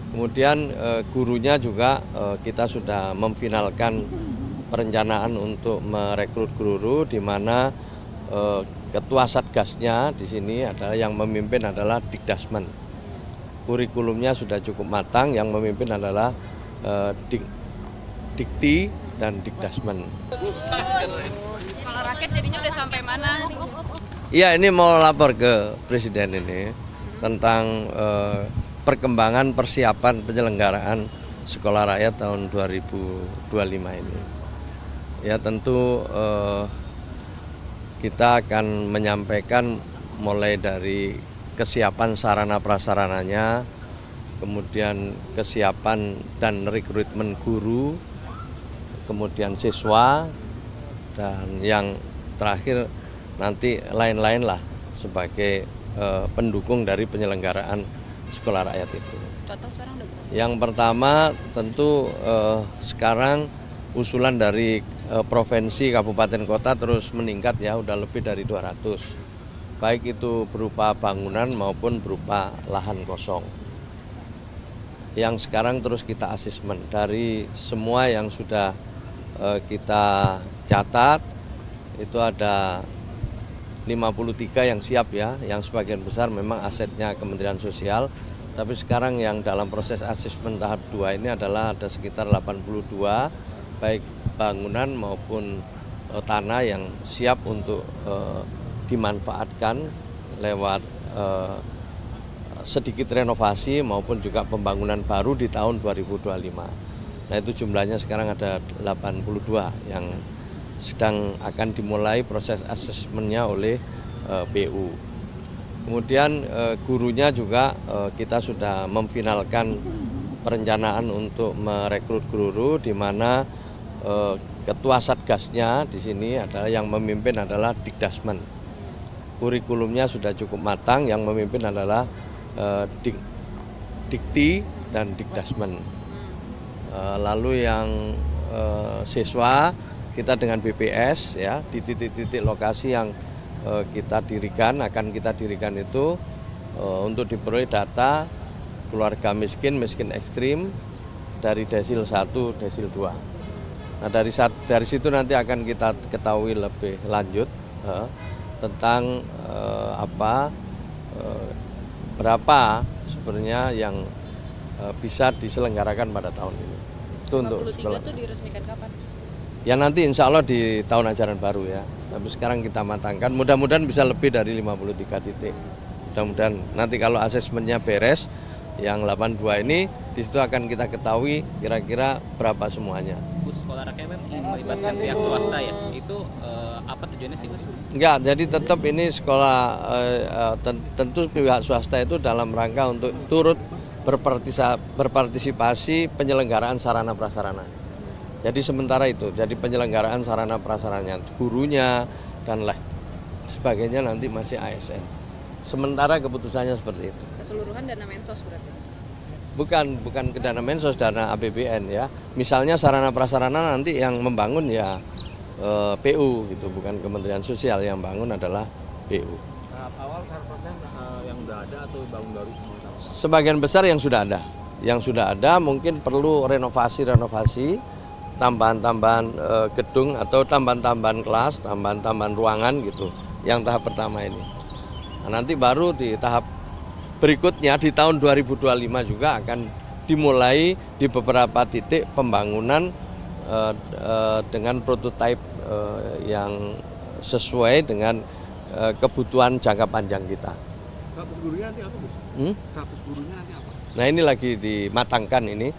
Kemudian gurunya juga kita sudah memfinalkan perencanaan untuk merekrut guru, di mana ketua satgasnya di sini adalah yang memimpin adalah Dikdasmen. Kurikulumnya sudah cukup matang, yang memimpin adalah Dikti dan Dikdasmen. Kalau raket jadinya udah sampai mana? Iya, ini mau lapor ke Presiden ini tentang perkembangan persiapan penyelenggaraan Sekolah Rakyat tahun 2025 ini. Ya tentu kita akan menyampaikan mulai dari kesiapan sarana prasarananya, kemudian kesiapan dan rekrutmen guru, kemudian siswa, dan yang terakhir nanti lain-lain lah sebagai pendukung dari penyelenggaraan Sekolah Rakyat itu. Contoh sekarang udah berapa? Yang pertama tentu sekarang usulan dari provinsi, kabupaten, kota terus meningkat ya, udah lebih dari 200. Baik itu berupa bangunan maupun berupa lahan kosong. Yang sekarang terus kita asesmen dari semua yang sudah kita catat, itu ada 53 yang siap ya, yang sebagian besar memang asetnya Kementerian Sosial. Tapi sekarang yang dalam proses asesmen tahap 2 ini adalah ada sekitar 82, baik bangunan maupun tanah yang siap untuk dimanfaatkan lewat sedikit renovasi maupun juga pembangunan baru di tahun 2025. Nah itu jumlahnya sekarang ada 82 yang sedang akan dimulai proses asesmennya oleh BU. Kemudian gurunya juga kita sudah memfinalkan perencanaan untuk merekrut guru, di mana ketua satgasnya di sini adalah yang memimpin adalah Dikdasmen. Kurikulumnya sudah cukup matang, yang memimpin adalah Dikti dan Dikdasmen. Lalu yang siswa kita dengan BPS ya di titik-titik lokasi yang akan kita dirikan itu untuk diperoleh data keluarga miskin, miskin ekstrim dari desil 1, desil 2. Nah dari situ nanti akan kita ketahui lebih lanjut tentang berapa sebenarnya yang bisa diselenggarakan pada tahun ini. Itu untuk 53 sekolah. itu diresmikan kapan? Ya nanti insya Allah di tahun ajaran baru ya. Tapi sekarang kita matangkan, mudah-mudahan bisa lebih dari 53 titik. Mudah-mudahan nanti kalau asesmennya beres, yang 82 ini di situ akan kita ketahui kira-kira berapa semuanya. Gus, Sekolah Rakyat kan ingin melibatkan pihak swasta ya, itu apa tujuannya sih Gus? Enggak, jadi tetap ini sekolah tentu pihak swasta itu dalam rangka untuk turut berpartisipasi penyelenggaraan sarana prasarana. Jadi sementara itu, jadi penyelenggaraan sarana prasarananya, gurunya dan lain sebagainya nanti masih ASN. Sementara keputusannya seperti itu. Keseluruhan dana Mensos berarti? Bukan ke dana Mensos, dana APBN ya. Misalnya sarana prasarana nanti yang membangun ya PU gitu, bukan Kementerian Sosial, yang bangun adalah PU. Tahap awal 100% yang udah ada atau bangun baru semua? Sebagian besar yang sudah ada. Yang sudah ada mungkin perlu renovasi, tambahan-tambahan gedung atau tambahan-tambahan kelas, tambahan-tambahan ruangan gitu. Yang tahap pertama ini. Nah, nanti baru di tahap berikutnya di tahun 2025 juga akan dimulai di beberapa titik pembangunan dengan prototipe yang sesuai dengan kebutuhan jangka panjang kita. Status gurunya nanti apa, Gus? Status gurunya nanti apa? Nah ini lagi dimatangkan ini.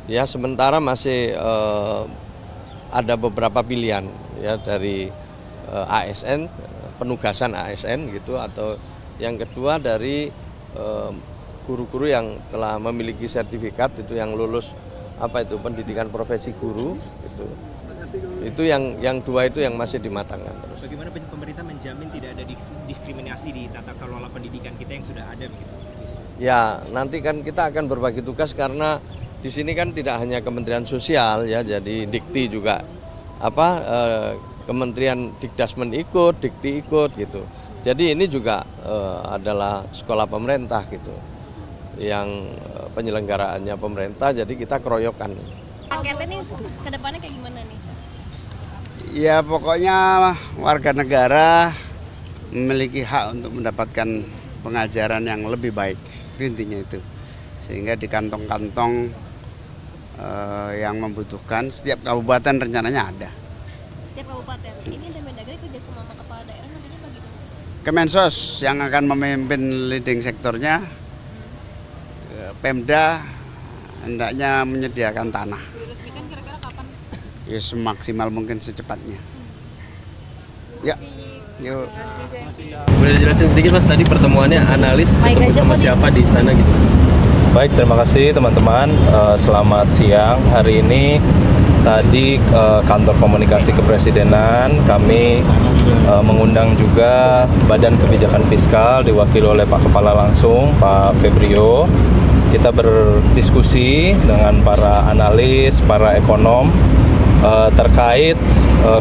Ya sementara masih ada beberapa pilihan ya dari ASN, penugasan ASN gitu, atau yang kedua dari guru-guru yang telah memiliki sertifikat itu, yang lulus pendidikan profesi guru gitu. Itu yang dua itu yang masih dimatangkan terus. Bagaimana pemerintah menjamin tidak ada diskriminasi di tata kelola pendidikan kita yang sudah ada begitu? Ya nanti kan kita akan berbagi tugas, karena di sini kan tidak hanya Kementerian Sosial ya, jadi Dikti juga Kementerian Dikdasmen ikut, Dikti ikut gitu. Jadi ini juga adalah sekolah pemerintah gitu. penyelenggaraannya pemerintah, jadi kita keroyokan. Raketnya nih ke depannya kayak gimana nih? Ya pokoknya warga negara memiliki hak untuk mendapatkan pengajaran yang lebih baik, itu intinya itu. Sehingga di kantong-kantong yang membutuhkan, setiap kabupaten rencananya ada. Setiap kabupaten, ini Mendagri kerja sama kepala daerah nantinya bagaimana? Kemensos yang akan memimpin leading sektornya, Pemda hendaknya menyediakan tanah. Diresmikan kira-kira kapan? Ya semaksimal mungkin secepatnya. Ya, yuk. Boleh dijelasin sedikit Mas, tadi pertemuannya analis ketemu sama siapa di istana gitu? Baik, terima kasih teman-teman. Selamat siang. Hari ini tadi kantor komunikasi kepresidenan kami mengundang juga Badan Kebijakan Fiskal diwakili oleh Pak Kepala langsung, Pak Febrio. Kita berdiskusi dengan para analis, para ekonom terkait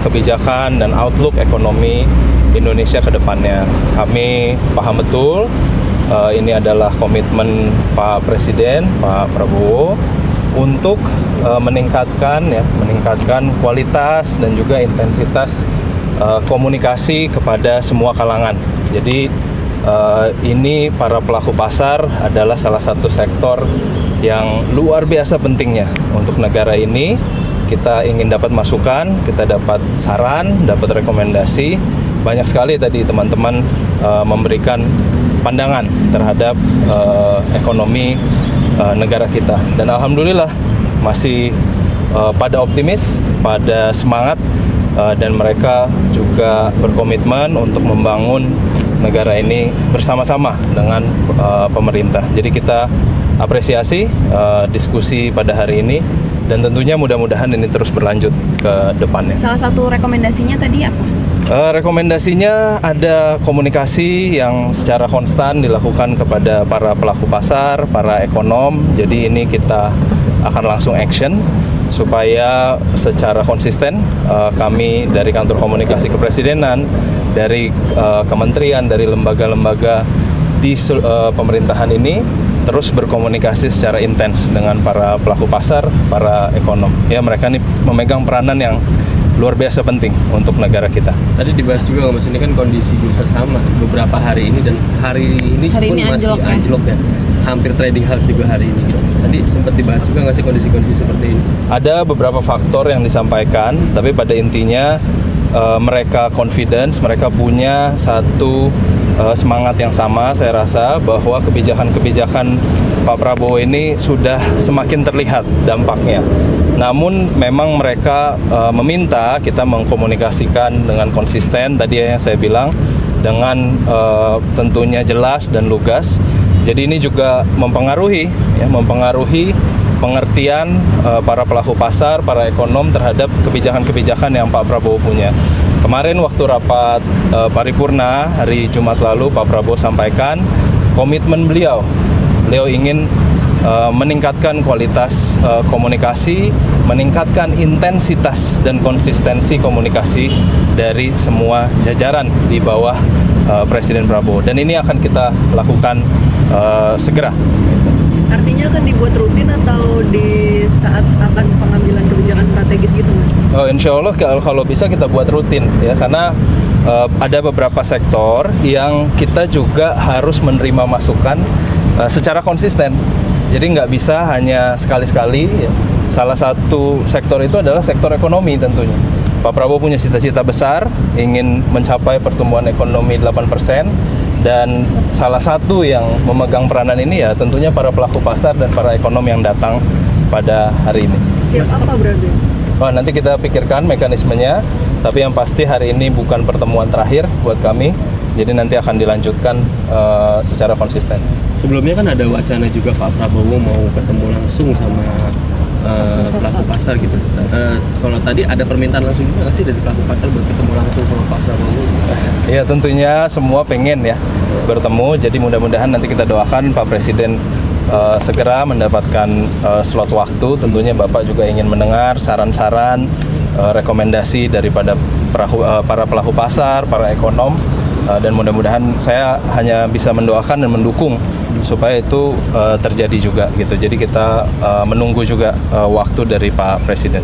kebijakan dan outlook ekonomi Indonesia ke depannya. Kami paham betul ini adalah komitmen Pak Presiden, Pak Prabowo untuk meningkatkan kualitas dan juga intensitas komunikasi kepada semua kalangan. Jadi ini para pelaku pasar adalah salah satu sektor yang luar biasa pentingnya untuk negara ini. Kita ingin dapat masukan, kita dapat saran, dapat rekomendasi. Banyak sekali tadi teman-teman memberikan pandangan terhadap ekonomi negara kita. Dan alhamdulillah masih pada optimis, pada semangat, dan mereka juga berkomitmen untuk membangun negara ini bersama-sama dengan pemerintah. Jadi kita apresiasi diskusi pada hari ini, dan tentunya mudah-mudahan ini terus berlanjut ke depannya. Salah satu rekomendasinya tadi apa? Rekomendasinya ada komunikasi yang secara konstan dilakukan kepada para pelaku pasar, para ekonom. Jadi ini kita akan langsung action supaya secara konsisten kami dari kantor komunikasi kepresidenan, dari kementerian, dari lembaga-lembaga di pemerintahan ini terus berkomunikasi secara intens dengan para pelaku pasar, para ekonom. Ya, mereka ini memegang peranan yang luar biasa penting untuk negara kita. Tadi dibahas juga Mas, ini kan kondisi bursa saham beberapa hari ini dan hari ini masih anjlok ya. Hampir trading halt juga hari ini gitu. Tadi sempat dibahas juga nggak sih kondisi-kondisi seperti ini? Ada beberapa faktor yang disampaikan, tapi pada intinya mereka confidence, mereka punya satu semangat yang sama. Saya rasa bahwa kebijakan-kebijakan Pak Prabowo ini sudah semakin terlihat dampaknya. Namun memang mereka meminta kita mengkomunikasikan dengan konsisten, tadi yang saya bilang, dengan tentunya jelas dan lugas. Jadi ini juga mempengaruhi pengertian para pelaku pasar, para ekonom terhadap kebijakan-kebijakan yang Pak Prabowo punya. Kemarin waktu rapat paripurna hari Jumat lalu, Pak Prabowo sampaikan komitmen beliau ingin meningkatkan kualitas komunikasi, meningkatkan intensitas dan konsistensi komunikasi dari semua jajaran di bawah Presiden Prabowo. Dan ini akan kita lakukan segera. Artinya akan dibuat rutin atau di saat akan pengambilan kebijakan strategis gitu, Mas? Oh, insya Allah kalau bisa kita buat rutin ya, karena ada beberapa sektor yang kita juga harus menerima masukan secara konsisten. Jadi nggak bisa hanya sekali-sekali ya. Salah satu sektor itu adalah sektor ekonomi tentunya. Pak Prabowo punya cita-cita besar, ingin mencapai pertumbuhan ekonomi 8%. Dan salah satu yang memegang peranan ini ya tentunya para pelaku pasar dan para ekonom yang datang pada hari ini. Setiap apa berarti? Oh, nanti kita pikirkan mekanismenya, tapi yang pasti hari ini bukan pertemuan terakhir buat kami, jadi nanti akan dilanjutkan secara konsisten. Sebelumnya kan ada wacana juga Pak Prabowo mau ketemu langsung sama pelaku pasar gitu. Kalau tadi ada permintaan langsung juga nggak sih dari pelaku pasar buat ketemu langsung sama Pak Prabowo? Ya tentunya semua pengen ya bertemu, jadi mudah-mudahan nanti kita doakan Pak Presiden segera mendapatkan slot waktu. Tentunya Bapak juga ingin mendengar saran-saran, rekomendasi daripada para pelaku pasar, para ekonom, dan mudah-mudahan saya hanya bisa mendoakan dan mendukung supaya itu terjadi juga gitu. Jadi kita menunggu juga waktu dari Pak Presiden.